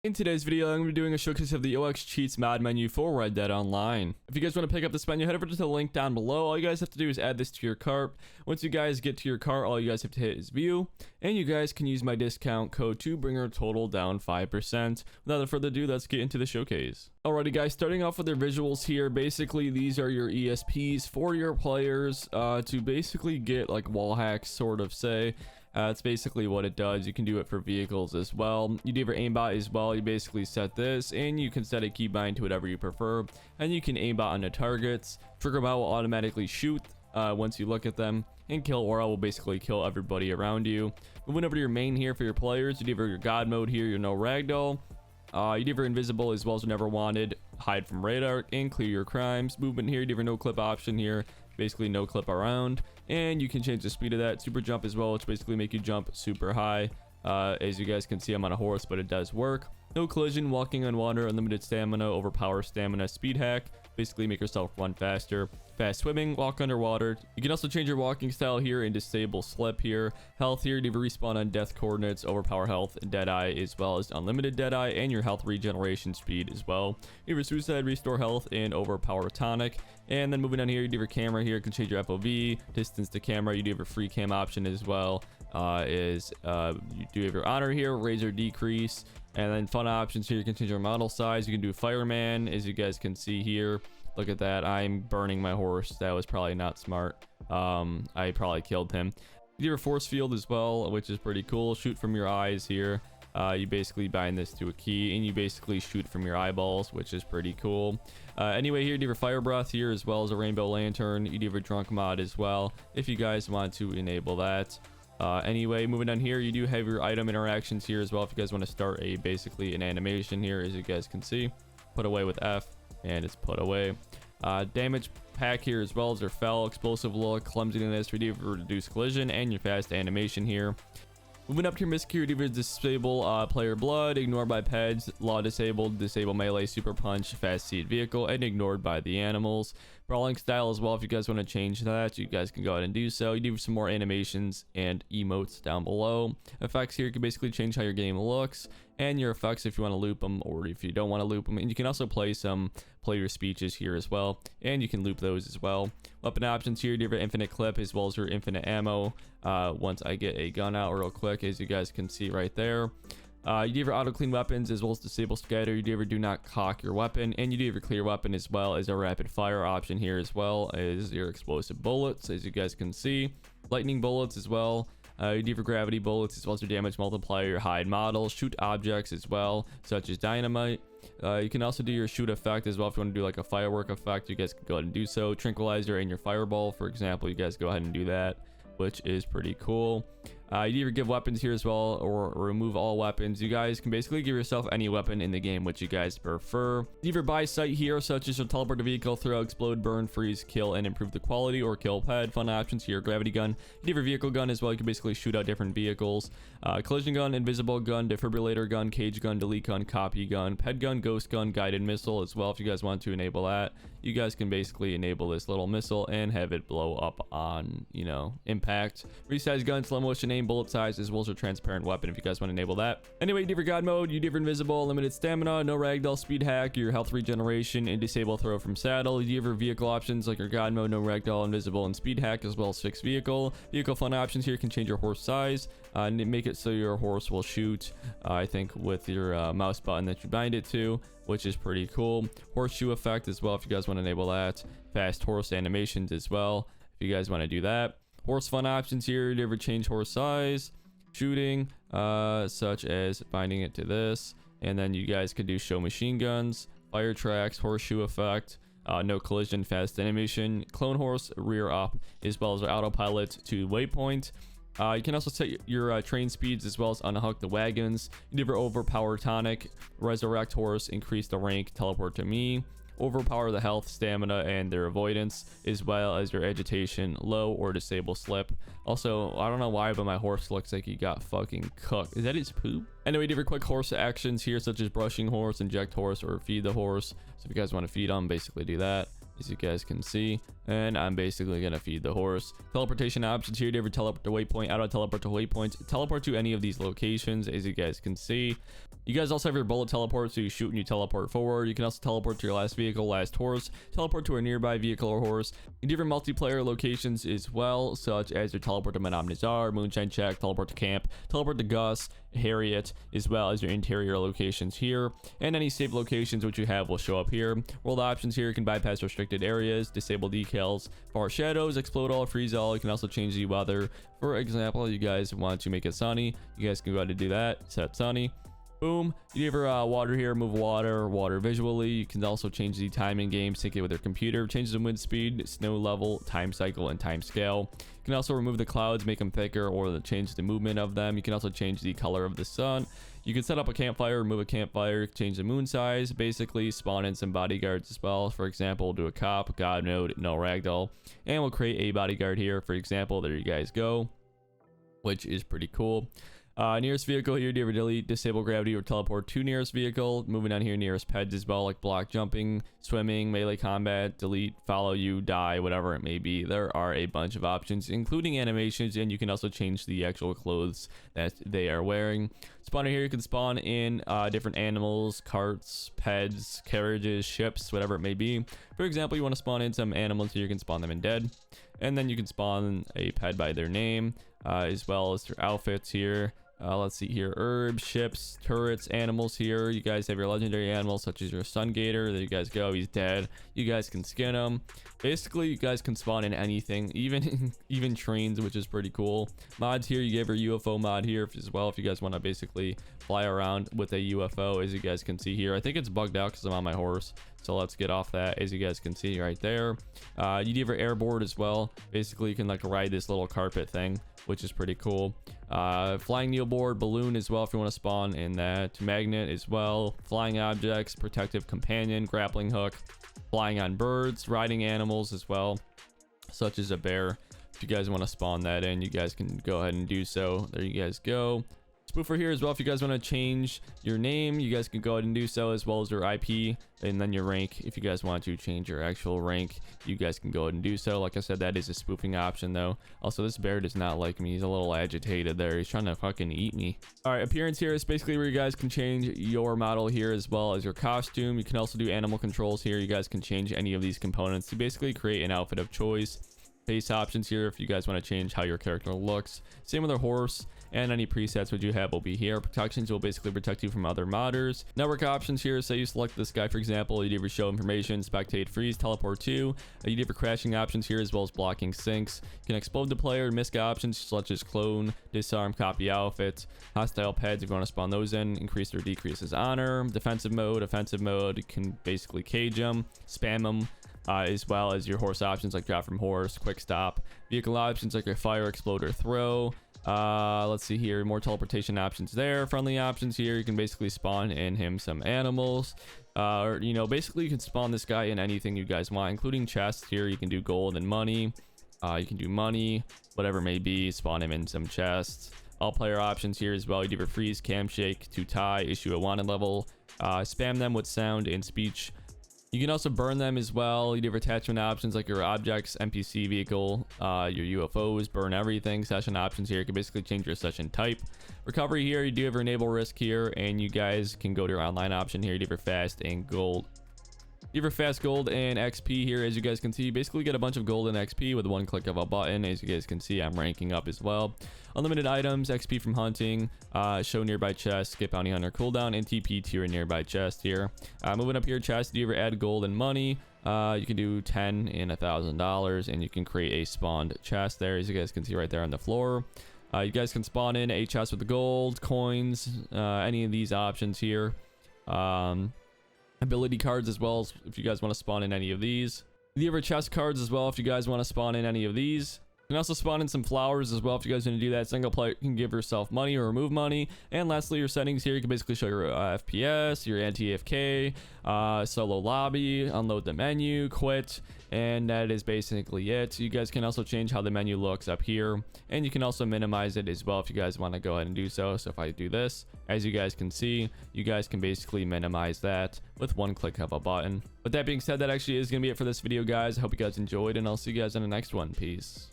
In today's video, I'm going to be doing a showcase of the 0xCheats mod menu for Red Dead Online. If you guys want to pick up this menu, head over to the link down below. All you guys have to do is add this to your cart. Once you guys get to your cart, all you guys have to hit is view, and you guys can use my discount code to bring our total down 5%. Without further ado, let's get into the showcase. Alrighty guys, starting off with their visuals here. Basically, these are your ESPs for your players to basically get like wall hacks, sort of say. It's basically what it does. You can do it for vehicles as well. You do your aimbot as well. You basically set this and you can set a keybind to whatever you prefer, and you can aimbot on the targets. Trigger bot will automatically shoot once you look at them, and kill aura will basically kill everybody around you. Moving over to your main here for your players, you do your god mode here, your no ragdoll. You do your invisible as well as never wanted, hide from radar, and clear your crimes. Movement here, you do your no clip option here, basically no clip around, and you can change the speed of that. Super jump as well, which basically make you jump super high. As you guys can see, I'm on a horse, but it does work. No collision, walking on water, unlimited stamina, overpower stamina, speed hack, basically make yourself run faster. Fast swimming, walk underwater. You can also change your walking style here and disable slip here. Health here, you respawn on death coordinates, overpower health, deadeye, as well as unlimited deadeye, and your health regeneration speed as well. You have suicide, restore health, and overpower tonic. And then moving down here, you do your camera here, you can change your FOV, distance to camera. You do have your free cam option as well. You do have your honor here, raise or decrease. And then fun options here, you can change your model size. You can do fireman, as you guys can see here. Look at that, I'm burning my horse. That was probably not smart. I probably killed him. You do your force field as well, which is pretty cool. Shoot from your eyes here. You basically bind this to a key and you basically shoot from your eyeballs, which is pretty cool. Anyway, here you do your fire breath here, as well as a rainbow lantern. You do your drunk mod as well, if you guys want to enable that. Anyway, moving down here, you do have your item interactions here as well, if you guys want to start basically an animation here. As you guys can see, put away with F, and it's put away. Damage pack here, as well as their fell, explosive look, clumsiness, reduce collision, and your fast animation here. Moving up to your misc here, you disable player blood, ignored by peds, law disabled, disable melee, super punch, fast seat vehicle, and ignored by the animals. Brawling style as well, if you guys want to change that, you guys can go ahead and do so. You do some more animations and emotes down below. Effects here, you can basically change how your game looks, and your effects if you want to loop them or if you don't want to loop them. And you can also play your speeches here as well, and you can loop those as well. Weapon options here, you have your infinite clip as well as your infinite ammo. Once I get a gun out real quick, as you guys can see right there. You do your auto clean weapons as well as disable scatter. You do not cock your weapon, and you do your clear weapon as well as a rapid fire option here, as well as your explosive bullets, as you guys can see. Lightning bullets as well. You do your gravity bullets as well as your damage multiplier, your hide models, shoot objects as well, such as dynamite. You can also do your shoot effect as well. If you want to do like a firework effect, you guys can go ahead and do so. Tranquilizer and your fireball, for example, you guys go ahead and do that, which is pretty cool. You either give weapons here as well, or remove all weapons. You guys can basically give yourself any weapon in the game, which you guys prefer. You either buy sight here, such as your teleport a vehicle, throw, explode, burn, freeze, kill, and improve the quality, or kill ped. Fun options here, gravity gun. You have your vehicle gun as well. You can basically shoot out different vehicles. Collision gun, invisible gun, defibrillator gun, cage gun, delete gun, copy gun, ped gun, ghost gun, guided missile as well. If you guys want to enable that, you guys can basically enable this little missile and have it blow up on, impact. Resize gun, slow motion aim, bullet size, as well as a transparent weapon if you guys want to enable that. Anyway, you do your god mode, you do your invisible, limited stamina, no ragdoll, speed hack, your health regeneration, and disable throw from saddle. You do your vehicle options like your god mode, no ragdoll, invisible, and speed hack, as well as fixed vehicle. Vehicle fun options here, you can change your horse size and make it so your horse will shoot, I think with your mouse button that you bind it to, which is pretty cool. Horseshoe effect as well if you guys want to enable that. Fast horse animations as well if you guys want to do that. Horse fun options here, you ever change horse size, shooting, such as binding it to this. And then you guys could do show machine guns, fire tracks, horseshoe effect, no collision, fast animation, clone horse, rear up, as well as autopilot to waypoint. You can also set your train speeds as well as unhook the wagons. You do your overpower tonic, resurrect horse, increase the rank, teleport to me. Overpower the health, stamina, and their avoidance, as well as your agitation, low, or disable slip. Also, I don't know why, but my horse looks like he got fucking cooked. Is that his poop? Anyway, different quick horse actions here, such as brushing horse, inject horse, or feed the horse. So if you guys want to feed them, basically do that. as you guys can see, and I'm basically gonna feed the horse. Teleportation options here. Do you ever teleport to waypoint? Auto teleport to waypoints. Teleport to any of these locations, as you guys can see. You guys also have your bullet teleport, so you shoot and you teleport forward. You can also teleport to your last vehicle, last horse, teleport to a nearby vehicle or horse. Different multiplayer locations as well, such as your teleport to Madame Nazar, Moonshine Check, teleport to camp, teleport to Gus, Harriet, as well as your interior locations here. And any saved locations which you have will show up here. World options here, you can bypass restricted areas, disable decals, far shadows, explode all, freeze all. You can also change the weather. For example, you guys want to make it sunny, you guys can go ahead and do that. Set sunny. Boom. You have your water here, move water visually. You can also change the time in game, sync it with your computer, change the wind speed, snow level, time cycle, and time scale. You can also remove the clouds, make them thicker, or change the movement of them. You can also change the color of the sun. You can set up a campfire, remove a campfire, change the moon size, basically spawn in some bodyguards as well. For example, do a cop, god mode, no ragdoll, and we'll create a bodyguard here. For example, there you guys go, which is pretty cool. Nearest vehicle here, do you ever delete, disable gravity, or teleport to nearest vehicle? Moving down here, nearest peds as well, like block jumping, swimming, melee combat, delete, follow you, die, whatever it may be. There are a bunch of options, including animations, and you can also change the actual clothes that they are wearing. Spawner here, you can spawn in different animals, carts, peds, carriages, ships, whatever it may be. For example, you want to spawn in some animals here, you can spawn them in dead. And then you can spawn a ped by their name, as well as their outfits here. Let's see here, herbs, ships, turrets, animals here. You guys have your legendary animals such as your sun gator. There you guys go, he's dead. You guys can skin him. Basically, you guys can spawn in anything, even trains, which is pretty cool. Mods here, you have your UFO mod here as well if you guys want to basically fly around with a UFO, as you guys can see here. I think it's bugged out because I'm on my horse, so let's get off that, as you guys can see right there. You do have your airboard as well. Basically, you can like ride this little carpet thing, which is pretty cool. Flying needleboard, balloon as well if you want to spawn in that. Magnet as well. Flying objects, protective companion, grappling hook. Flying on birds, riding animals as well, such as a bear. If you guys want to spawn that in, you guys can go ahead and do so. There you guys go. Spoofer here as well. If you guys want to change your name, you guys can go ahead and do so, as well as your IP and then your rank. If you guys want to change your actual rank, you guys can go ahead and do so. Like I said, that is a spoofing option though. Also, this bear does not like me. He's a little agitated there. He's trying to fucking eat me. All right, appearance here is basically where you guys can change your model here, as well as your costume. You can also do animal controls here. You guys can change any of these components to basically create an outfit of choice. Face options here if you guys want to change how your character looks. Same with our horse, and any presets which you have will be here. Protections will basically protect you from other modders. Network options here, say you select this guy for example, you do for show information, spectate, freeze, teleport to. You do for crashing options here, as well as blocking syncs. You can explode the player, misc options such as clone, disarm, copy outfits, hostile peds if you want to spawn those in, increase or decrease his honor. Defensive mode, offensive mode, you can basically cage them, spam them. As well as your horse options like drop from horse, quick stop. Vehicle options like your fire, explode, or throw. Let's see here, more teleportation options there. Friendly options here, you can basically spawn in him some animals. Or, you know, basically you can spawn this guy in anything you guys want, including chests here. You can do gold and money. You can do money, whatever it may be, spawn him in some chests. All player options here as well. You do for freeze, cam shake, to tie, issue a wanted level. Spam them with sound and speech. You can also burn them as well. You do have attachment options like your objects, NPC vehicle, your UFOs, burn everything. Session options here, you can basically change your session type. Recovery here, you do have your enable risk here, and you guys can go to your online option here. You do have your fast and gold. You have your fast gold and XP here, as you guys can see. You basically get a bunch of gold and XP with one click of a button. As you guys can see, I'm ranking up as well. Unlimited items, XP from hunting, show nearby chest, skip bounty hunter cooldown, and TP to your nearby chest here. Moving up here, chest, do you ever add gold and money? You can do 10 and $1,000, and you can create a spawned chest there, as you guys can see right there on the floor. You guys can spawn in a chest with the gold, coins, any of these options here. Ability cards as well, if you guys want to spawn in any of these. You have your chest cards as well if you guys want to spawn in any of these. You can also spawn in some flowers as well if you guys want to do that. Single player can give yourself money or remove money. And lastly, your settings here, you can basically show your FPS, your anti-AFK, solo lobby, unload the menu, quit, and that is basically it. You guys can also change how the menu looks up here, and you can also minimize it as well if you guys want to go ahead and do so. So if I do this, as you guys can see, you guys can basically minimize that with one click of a button. With that being said, that actually is going to be it for this video, guys. I hope you guys enjoyed, and I'll see you guys in the next one. Peace.